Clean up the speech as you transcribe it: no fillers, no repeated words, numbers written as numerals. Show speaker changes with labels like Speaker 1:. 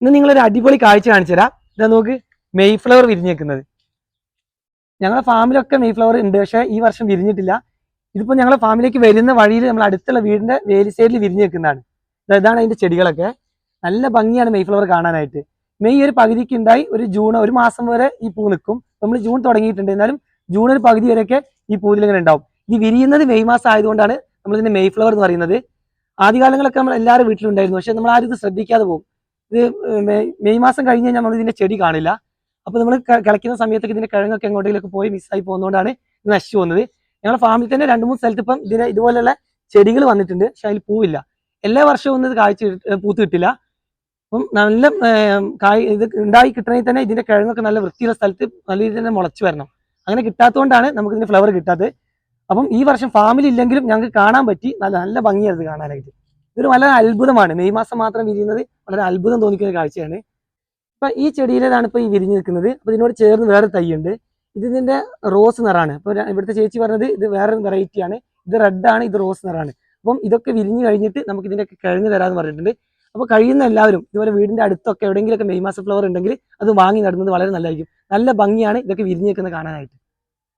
Speaker 1: ഇന്ന് നിങ്ങളൊരു അടിപൊളി കാഴ്ച കാണിച്ചു തരാം. ഇതാ നോക്ക്, മെയ് ഫ്ലവർ വിരിഞ്ഞേക്കുന്നത്. ഞങ്ങളുടെ ഫാമിലൊക്കെ മെയ് ഫ്ലവർ ഉണ്ട്, പക്ഷേ ഈ വർഷം വിരിഞ്ഞിട്ടില്ല. ഇതിപ്പോൾ ഞങ്ങളുടെ ഫാമിലേക്ക് വരുന്ന വഴിയിൽ നമ്മൾ അടുത്തുള്ള വീടിന്റെ വേലി സൈഡിൽ വിരിഞ്ഞു നിൽക്കുന്നതാണ്. ഇതാണ് അതിന്റെ ചെടികളൊക്കെ. നല്ല ഭംഗിയാണ് മെയ് ഫ്ലവർ കാണാനായിട്ട്. മെയ് ഒരു പകുതിക്ക് ഉണ്ടായി ഒരു മാസം വരെ ഈ പൂ നിൽക്കും. നമ്മൾ ജൂൺ തുടങ്ങിയിട്ടുണ്ട്, എന്നാലും ജൂൺ ഒരു പകുതി വരെയൊക്കെ ഈ പൂവിലിങ്ങനെ ഉണ്ടാവും. ഇത് വിരിയുന്നത് മെയ് മാസം ആയതുകൊണ്ടാണ് നമ്മൾ ഇതിന്റെ മെയ് ഫ്ലവർ എന്ന് പറയുന്നത്. ആദ്യകാലങ്ങളൊക്കെ നമ്മൾ എല്ലാവരും വീട്ടിലുണ്ടായിരുന്നു, പക്ഷെ നമ്മൾ ആരും ഇത് ശ്രദ്ധിക്കാതെ പോകും. ഇത് മെയ് മാസം കഴിഞ്ഞ് കഴിഞ്ഞാൽ നമ്മൾ ഇതിന്റെ ചെടി കാണില്ല. അപ്പൊ നമ്മൾ കിളയ്ക്കുന്ന സമയത്തൊക്കെ ഇതിന്റെ കിഴങ്ങൊക്കെ എങ്ങോട്ടെങ്കിലൊക്കെ പോയി മിസ്സായി പോകുന്നതുകൊണ്ടാണ് ഇത് നശിച്ചു പോകുന്നത്. ഞങ്ങളുടെ ഫാമിൽ തന്നെ 2-3 സ്ഥലത്ത് ഇപ്പം ഇതുപോലെയുള്ള ചെടികൾ വന്നിട്ടുണ്ട്, പക്ഷെ അതിൽ പൂവില്ല. എല്ലാ വർഷവും ഒന്നും ഇത് പൂത്ത് കിട്ടില്ല. അപ്പം നല്ല ഇത് ഉണ്ടായി കിട്ടണമെങ്കിൽ തന്നെ ഇതിന്റെ കിഴങ്ങൊക്കെ നല്ല വൃത്തിയുള്ള സ്ഥലത്ത് നല്ല രീതിയിൽ തന്നെ മുളച്ചു വരണം. അങ്ങനെ കിട്ടാത്തതുകൊണ്ടാണ് നമുക്ക് ഇതിന്റെ ഫ്ലവർ കിട്ടാത്തത്. അപ്പം ഈ വർഷം ഫാമിൽ ഇല്ലെങ്കിലും ഞങ്ങൾക്ക് കാണാൻ പറ്റി. നല്ല ഭംഗിയാണ് കാണാനായിട്ട്. ഇതൊരു വളരെ അത്ഭുതമാണ്. മെയ് മാസം മാത്രം വിരിയുന്നത് വളരെ അത്ഭുതം തോന്നിക്കുന്ന കാഴ്ചയാണ്. അപ്പൊ ഈ ചെടിയിലേതാണ് ഇപ്പൊ ഈ വിരിഞ്ഞു നിൽക്കുന്നത്. അപ്പൊ ഇതിനോട് ചേർന്ന് വേറെ തൈയുണ്ട്. ഇതിന്റെ റോസ് നിറാണ്. അപ്പൊ ഇവിടുത്തെ ചേച്ചി പറഞ്ഞത് ഇത് വേറെ വെറൈറ്റിയാണ്. ഇത് റെഡാണ്, ഇത് റോസ് നിറാണ്. അപ്പം ഇതൊക്കെ വിരിഞ്ഞു കഴിഞ്ഞിട്ട് നമുക്ക് ഇതിന്റെയൊക്കെ കിഴങ്ങ് തരാമെന്ന് പറഞ്ഞിട്ടുണ്ട്. അപ്പോൾ കഴിയുന്ന എല്ലാവരും ഇതുപോലെ വീടിന്റെ അടുത്തൊക്കെ എവിടെയെങ്കിലുമൊക്കെ മെയ് മാസ ഫ്ലവർ ഉണ്ടെങ്കിൽ അത് വാങ്ങി നടുന്നത് വളരെ നല്ലതായിരിക്കും. നല്ല ഭംഗിയാണ് ഇതൊക്കെ വിരിഞ്ഞു നിൽക്കുന്നത് കാണാനായിട്ട്.